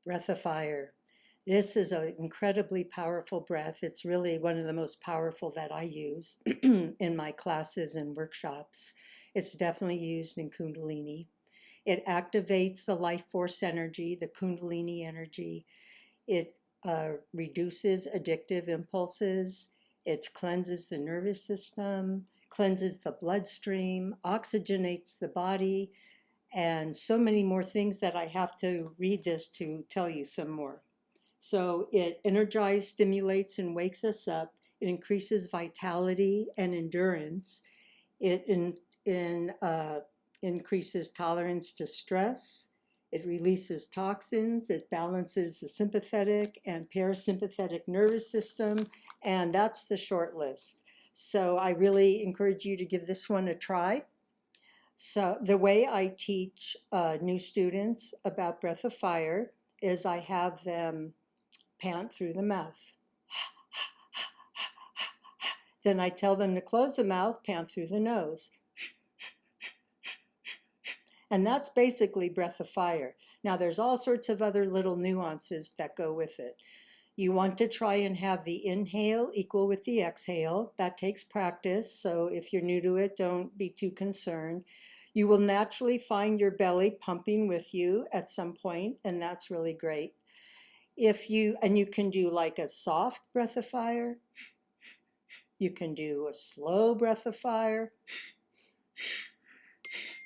Breath of fire. This is an incredibly powerful breath. It's really one of the most powerful that I use in my classes and workshops. It's definitely used in kundalini. It activates the life force energy, the kundalini energy. It reduces addictive impulses. It cleanses the nervous system, cleanses the bloodstream, oxygenates the body, and so many more things that I have to read this to tell you some more. So it energizes, stimulates, and wakes us up. It increases vitality and endurance. It increases tolerance to stress. It releases toxins. It balances the sympathetic and parasympathetic nervous system. And that's the short list. So I really encourage you to give this one a try. So the way I teach new students about breath of fire is I have them pant through the mouth. Then I tell them to close the mouth, pant through the nose. And that's basically breath of fire. Now there's all sorts of other little nuances that go with it. You want to try and have the inhale equal with the exhale. That takes practice, so if you're new to it, don't be too concerned. You will naturally find your belly pumping with you at some point, and that's really great. And you can do like a soft breath of fire. You can do a slow breath of fire.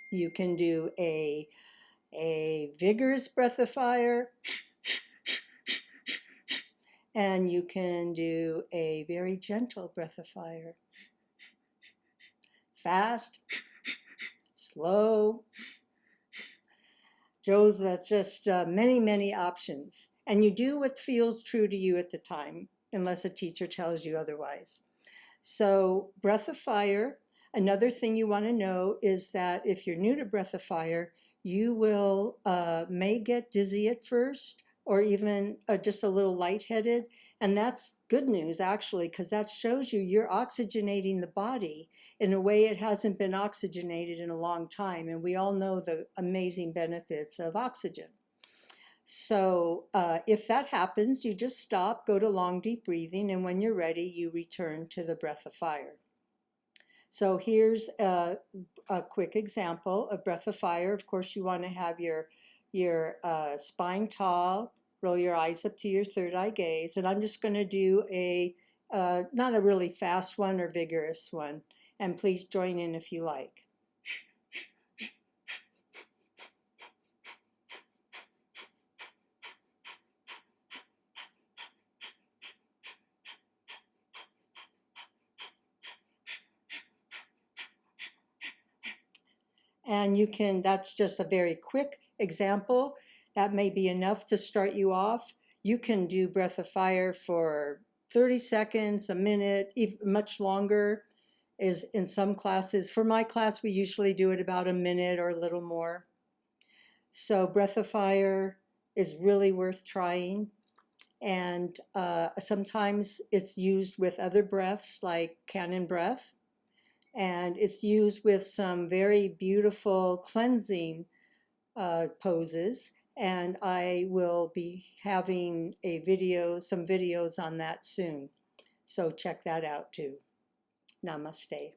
You can do a vigorous breath of fire. And you can do a very gentle breath of fire. Fast, slow. Joe, that's just many, many options. And you do what feels true to you at the time, unless a teacher tells you otherwise. So breath of fire, another thing you want to know is that if you're new to breath of fire, you will may get dizzy at first, or even just a little lightheaded. And that's good news, actually, because that shows you're oxygenating the body in a way it hasn't been oxygenated in a long time. And we all know the amazing benefits of oxygen. So if that happens, you just stop, go to long, deep breathing, and when you're ready, you return to the breath of fire. So here's a quick example of breath of fire. Of course, you want to have your spine tall, roll your eyes up to your third eye gaze, and I'm just going to do not a really fast one or vigorous one, and please join in if you like. And that's just a very quick example. That may be enough to start you off. You can do breath of fire for 30 seconds, a minute, even much longer is in some classes. For my class, we usually do it about a minute or a little more. So breath of fire is really worth trying. And sometimes it's used with other breaths like cannon breath. And it's used with some very beautiful cleansing poses. And I will be having some videos on that soon. So check that out too. Namaste.